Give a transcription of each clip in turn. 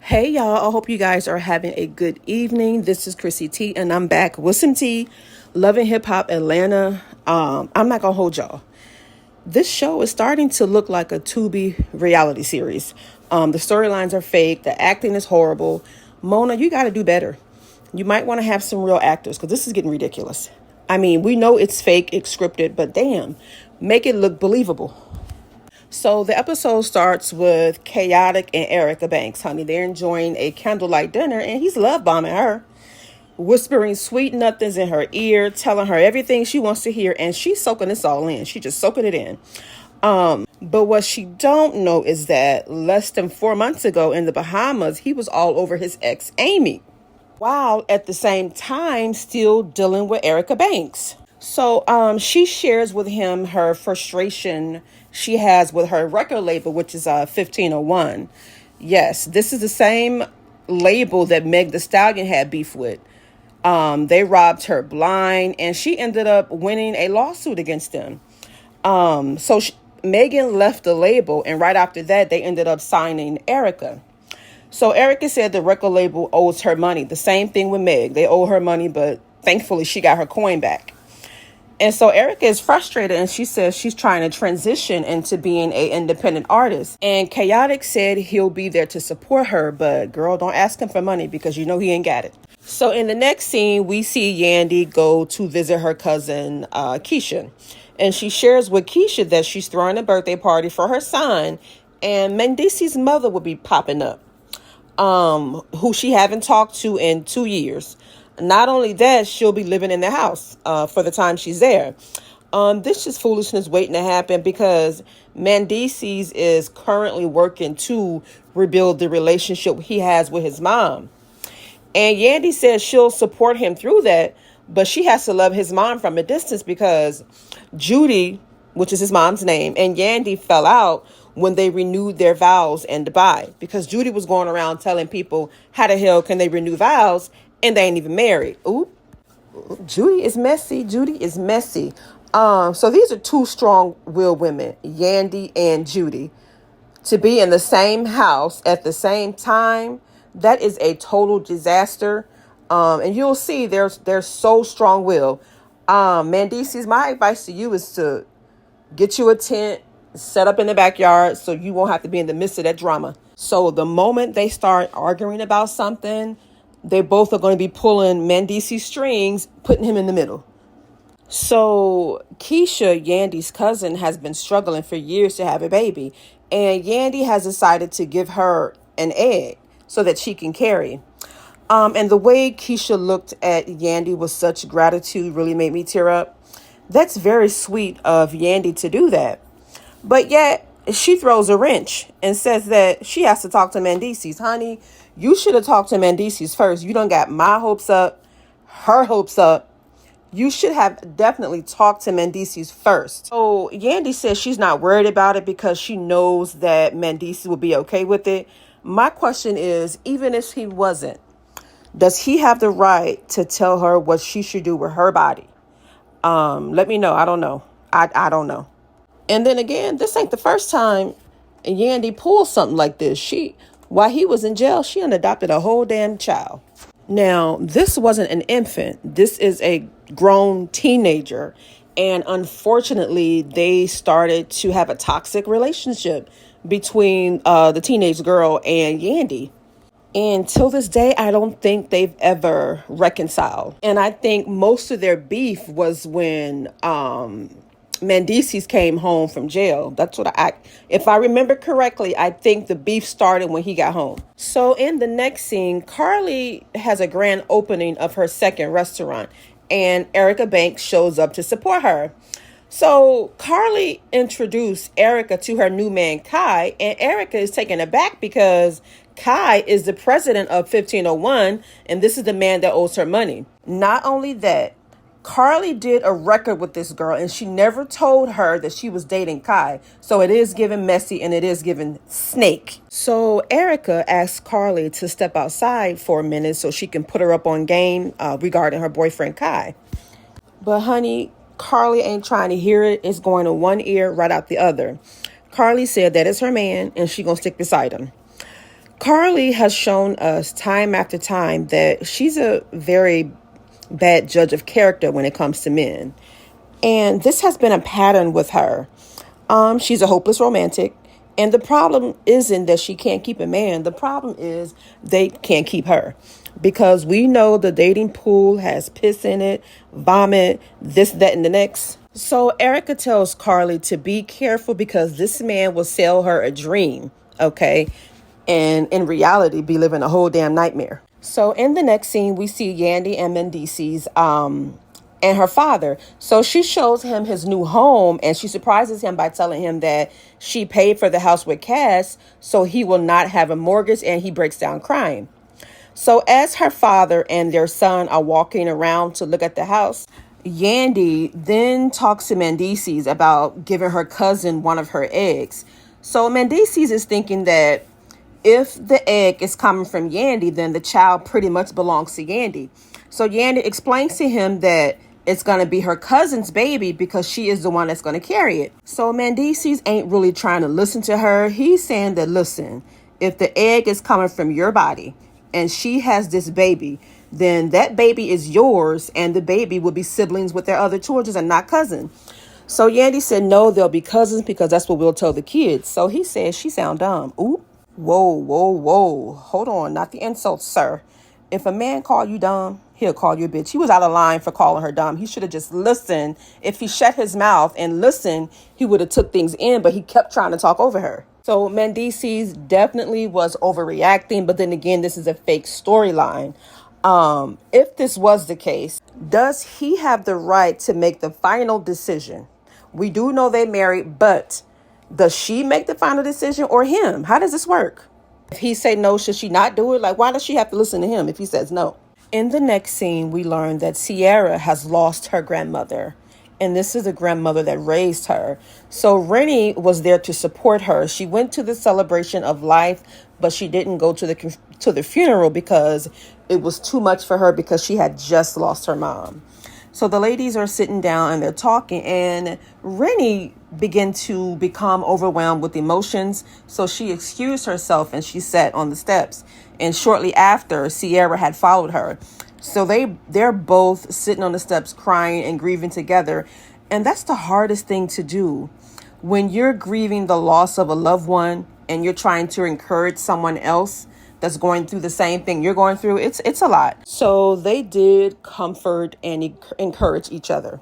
Hey y'all, I hope you guys are having a good evening. This is Chrissy T and I'm back with some tea. Loving Hip Hop Atlanta. I'm not gonna hold y'all. This show is starting to look like a Tubi reality series. The storylines are fake, the acting is horrible. Mona, you gotta do better. You might want to have some real actors because this is getting ridiculous. I mean, we know it's fake, it's scripted, but damn, make it look believable. So the episode starts with Khaotic and Erica Banks, honey. They're enjoying a candlelight dinner and he's love bombing her, whispering sweet nothings in her ear, telling her everything she wants to hear, and she's soaking this all in. She just soaking it in. But what she don't know is that less than 4 months ago in the Bahamas, he was all over his ex, Amy, while at the same time still dealing with Erica Banks. So she shares with him her frustration she has with her record label, which is 1501. Yes, this is the same label that Meg Thee Stallion had beef with. They robbed her blind, and she ended up winning a lawsuit against them. Megan left the label, and right after that, they ended up signing Erica. So Erica said the record label owes her money. The same thing with Meg. They owe her money, but thankfully she got her coin back. And so Erica is frustrated and she says she's trying to transition into being an independent artist. And Khaotic said he'll be there to support her, but girl, don't ask him for money because you know he ain't got it. So in the next scene, we see Yandy go to visit her cousin, Kisha. And she shares with Kisha that she's throwing a birthday party for her son and Mendeecees' mother will be popping up, who she haven't talked to in 2 years. Not only that, she'll be living in the house for the time she's there. This is foolishness waiting to happen because Mendeeces is currently working to rebuild the relationship he has with his mom. And Yandy says she'll support him through that, but she has to love his mom from a distance because Judy, which is his mom's name, and Yandy fell out when they renewed their vows in Dubai because Judy was going around telling people how the hell can they renew vows and they ain't even married. Ooh, Judy is messy. Judy is messy. So these are two strong-willed women, Yandy and Judy, to be in the same house at the same time. That is a total disaster. And you'll see they're so strong-willed. Mendeecees, my advice to you is to get you a tent, set up in the backyard so you won't have to be in the midst of that drama. So the moment they start arguing about something, they both are going to be pulling Mendeecees' strings, putting him in the middle. So Kisha, Yandy's cousin, has been struggling for years to have a baby. And Yandy has decided to give her an egg so that she can carry. And the way Kisha looked at Yandy with such gratitude really made me tear up. That's very sweet of Yandy to do that. But yet, she throws a wrench and says that she has to talk to Mendeecees. Honey, you should have talked to Mendeecees first. You done got my hopes up, her hopes up. You should have definitely talked to Mendeecees first. So Yandy says she's not worried about it because she knows that Mendeecees will be okay with it. My question is, even if he wasn't, does he have the right to tell her what she should do with her body? Let me know. I don't know. I don't know. And then again, this ain't the first time Yandy pulled something like this. While he was in jail, she adopted a whole damn child. Now, this wasn't an infant. This is a grown teenager. And unfortunately, they started to have a toxic relationship between the teenage girl and Yandy. And till this day, I don't think they've ever reconciled. And I think most of their beef was when Mendeecees came home from jail. That's what if I remember correctly, I think the beef started when he got home. So in the next scene, Karlie has a grand opening of her second restaurant and Erica Banks shows up to support her. So Karlie introduced Erica to her new man, Kai, and Erica is taken aback because Kai is the president of 1501 and this is the man that owes her money. Not only that, Karlie did a record with this girl and she never told her that she was dating Kai. So it is given messy and it is given snake. So Erica asked Karlie to step outside for a minute so she can put her up on game regarding her boyfriend Kai. But honey, Karlie ain't trying to hear it. It's going in one ear, right out the other. Karlie said that is her man and she gonna stick beside him. Karlie has shown us time after time that she's a very bad judge of character when it comes to men. And this has been a pattern with her. She's a hopeless romantic. And the problem isn't that she can't keep a man. The problem is they can't keep her. Because we know the dating pool has piss in it, vomit, this, that, and the next. So Erica tells Karlie to be careful because this man will sell her a dream, okay? And in reality, be living a whole damn nightmare. So in the next scene, we see Yandy and Mendeecees, and her father. So she shows him his new home and she surprises him by telling him that she paid for the house with cash, so he will not have a mortgage, and he breaks down crying. So as her father and their son are walking around to look at the house, Yandy then talks to Mendeecees about giving her cousin one of her eggs. So Mendeecees is thinking that if the egg is coming from Yandy, then the child pretty much belongs to Yandy. So Yandy explains to him that it's going to be her cousin's baby because she is the one that's going to carry it. So Mendeecees ain't really trying to listen to her. He's saying that, listen, if the egg is coming from your body and she has this baby, then that baby is yours, and the baby will be siblings with their other children and not cousins. So Yandy said, no, they'll be cousins because that's what we'll tell the kids. So he says, she sound dumb. Ooh. Whoa, whoa, whoa. Hold on. Not the insults, sir. If a man call you dumb, he'll call you a bitch. He was out of line for calling her dumb. He should have just listened. If he shut his mouth and listened, he would have took things in, but he kept trying to talk over her. So Mendeecees definitely was overreacting, but then again, this is a fake storyline. If this was the case, does he have the right to make the final decision? We do know they married, but does she make the final decision or him? How does this work? If he say no, should she not do it? Like, why does she have to listen to him if he says no? In the next scene, we learn that Sierra has lost her grandmother. And this is the grandmother that raised her. So Renee was there to support her. She went to the celebration of life, but she didn't go to the funeral because it was too much for her because she had just lost her mom. So the ladies are sitting down and they're talking, and Renee began to become overwhelmed with emotions. So she excused herself and she sat on the steps. And shortly after, Sierra had followed her. So they're both sitting on the steps crying and grieving together. And that's the hardest thing to do. When you're grieving the loss of a loved one and you're trying to encourage someone else that's going through the same thing you're going through, it's a lot. So they did comfort and encourage each other.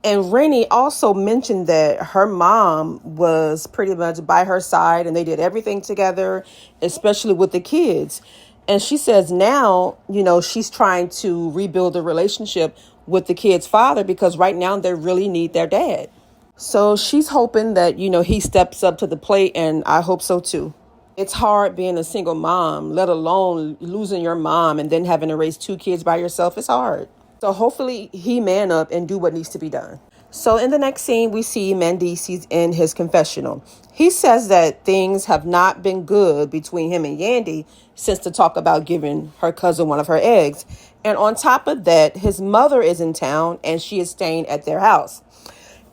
And Renee also mentioned that her mom was pretty much by her side and they did everything together, especially with the kids. And she says now, she's trying to rebuild the relationship with the kid's father because right now they really need their dad. So she's hoping that, he steps up to the plate, and I hope so too. It's hard being a single mom, let alone losing your mom and then having to raise two kids by yourself. It's hard. So hopefully he man up and do what needs to be done. So in the next scene, we see Mendeecees in his confessional. He says that things have not been good between him and Yandy since the talk about giving her cousin one of her eggs. And on top of that, his mother is in town and she is staying at their house.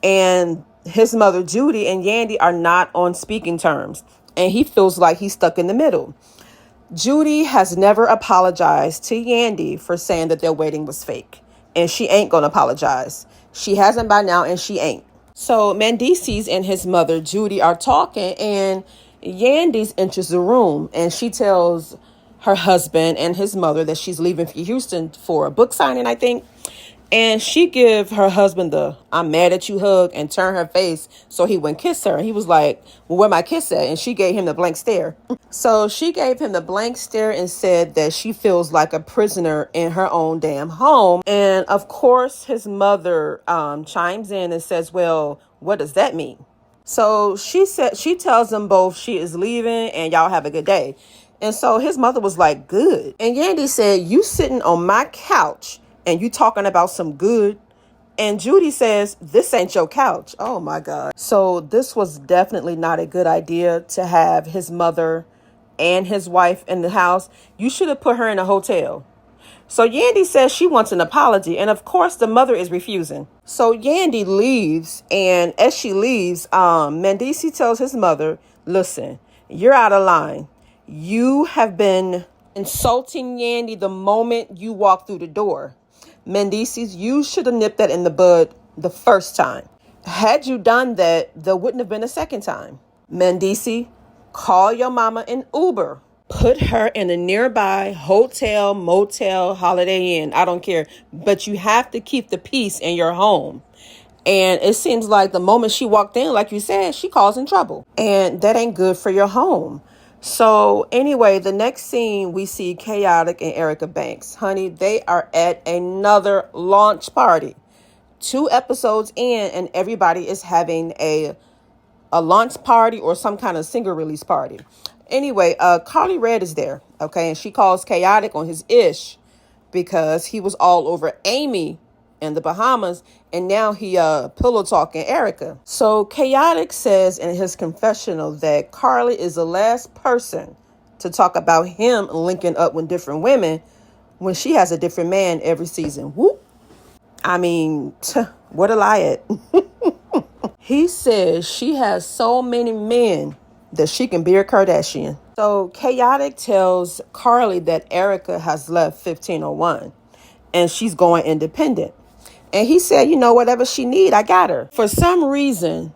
And his mother, Judy, and Yandy are not on speaking terms. And he feels like he's stuck in the middle. Judy has never apologized to Yandy for saying that their wedding was fake. And she ain't going to apologize. She hasn't by now, and she ain't. So Mendeecees and his mother, Judy, are talking, and Yandy's enters the room. And she tells her husband and his mother that she's leaving for Houston for a book signing, I think. And she give her husband the "I'm mad at you" hug and turn her face so he wouldn't kiss her. And he was like, well, where my kiss at? And she gave him the blank stare. So she gave him the blank stare and said that she feels like a prisoner in her own damn home. And of course, his mother chimes in and says, well, what does that mean? So she tells them both she is leaving and y'all have a good day. And so his mother was like, good. And Yandy said, you sitting on my couch and you talking about some good? And Judy says, this ain't your couch. Oh my God. So this was definitely not a good idea to have his mother and his wife in the house. You should have put her in a hotel. So Yandy says she wants an apology. And of course the mother is refusing. So Yandy leaves. And as she leaves, Mendeecees tells his mother, listen, you're out of line. You have been insulting Yandy the moment you walk through the door. Mendeeces, you should have nipped that in the bud the first time. Had you done that, there wouldn't have been a second time. Mendeecees, call your mama an Uber. Put her in a nearby hotel, motel, Holiday Inn. I don't care. But you have to keep the peace in your home. And it seems like the moment she walked in, like you said, she causing trouble. And that ain't good for your home. So anyway, the next scene, we see Khaotic and Erica Banks. Honey, they are at another launch party. 2 episodes in, and everybody is having a launch party or some kind of single release party. Anyway, Karli Redd is there, okay? And she calls Khaotic on his ish because he was all over Amy in the Bahamas, and now he pillow talking Erica. So Khaotic says in his confessional that Karlie is the last person to talk about him linking up with different women when she has a different man every season. Whoop. I mean, what a lie at. He says she has so many men that she can be a Kardashian. So Khaotic tells Karlie that Erica has left 1501 and she's going independent. And he said, you know, whatever she need, I got her. For some reason,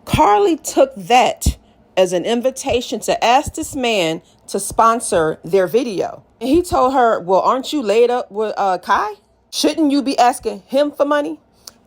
Karlie took that as an invitation to ask this man to sponsor their video. And he told her, well, aren't you laid up with Kai? Shouldn't you be asking him for money?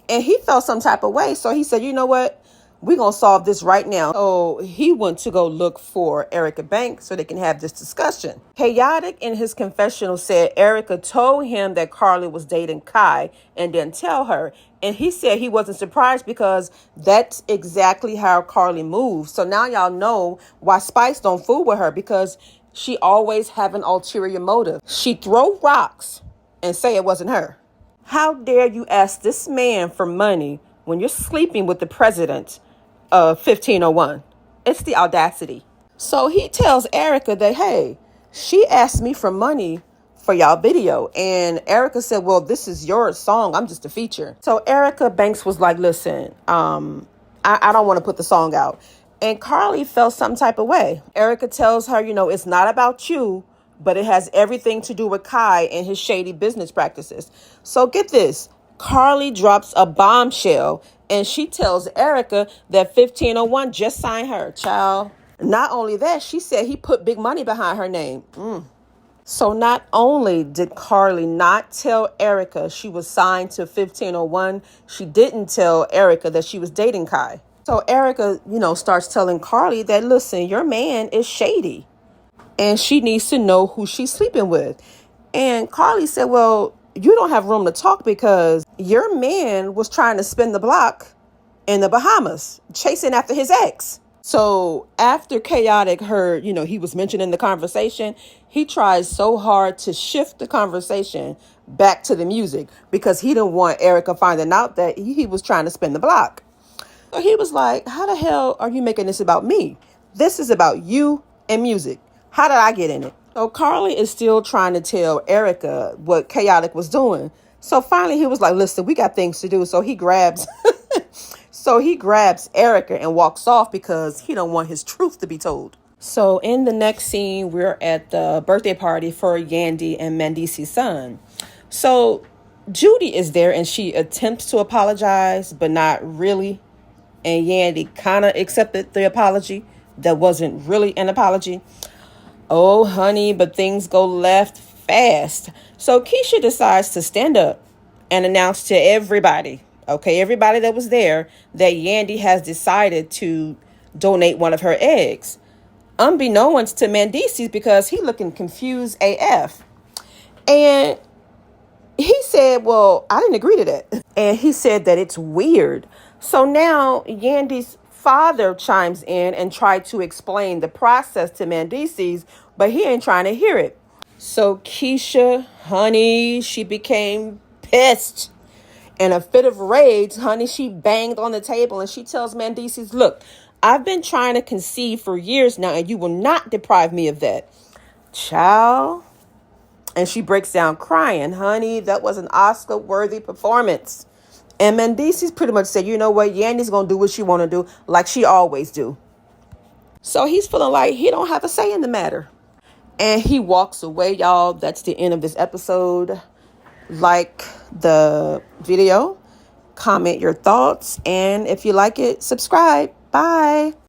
And he felt some type of way. So he said, you know what? We're going to solve this right now. So he went to go look for Erica Banks so they can have this discussion. Khaotic in his confessional said Erica told him that Karlie was dating Kai and didn't tell her. And he said he wasn't surprised because that's exactly how Karlie moves. So now y'all know why Spice don't fool with her, because she always have an ulterior motive. She throw rocks and say it wasn't her. How dare you ask this man for money when you're sleeping with the president of 1501? It's the audacity. So he tells Erica that, hey, she asked me for money for y'all video. And Erica said, well, this is your song. I'm just a feature. So Erica Banks was like, listen, I don't want to put the song out. And Karlie felt some type of way. Erica tells her, you know, it's not about you, but it has everything to do with Kai and his shady business practices. So get this. Karlie drops a bombshell and she tells Erica that 1501 just signed her, child. Not only that, she said he put big money behind her name. So not only did Karlie not tell Erica she was signed to 1501, she didn't tell Erica that she was dating Kai. So Erica, you know, starts telling Karlie that, listen, your man is shady and she needs to know who she's sleeping with. And Karlie said, well, you don't have room to talk because your man was trying to spin the block in the Bahamas, chasing after his ex. So after Khaotic heard, you know, he was mentioned in the conversation, he tried so hard to shift the conversation back to the music because he didn't want Erica finding out that he was trying to spin the block. So he was like, how the hell are you making this about me? This is about you and music. How did I get in it? So Karlie is still trying to tell Erica what Khaotic was doing. So finally he was like, listen, we got things to do. So he grabs Erica and walks off because he don't want his truth to be told. So in the next scene, we're at the birthday party for Yandy and Mendeecees' son. So Judy is there and she attempts to apologize, but not really. And Yandy kind of accepted the apology. That wasn't really an apology. Oh, honey, but things go left fast. So Kisha decides to stand up and announce to everybody, okay, everybody that was there, that Yandy has decided to donate one of her eggs. Unbeknownst to Mendeeces, because he looking confused AF. And he said, well, I didn't agree to that. And he said that it's weird. So now Yandy's father chimes in and tried to explain the process to Mendeeces, but he ain't trying to hear it. So Kisha, honey, she became pissed. In a fit of rage, honey, she banged on the table and she tells Mendeeces, look, I've been trying to conceive for years now and you will not deprive me of that. Child. And she breaks down crying. Honey, that was an Oscar-worthy performance. And Mendeeces pretty much said, you know what, Yandy's going to do what she want to do like she always do. So he's feeling like he don't have a say in the matter. And he walks away, y'all. That's the end of this episode. Like the video, comment your thoughts, and if you like it, subscribe. Bye.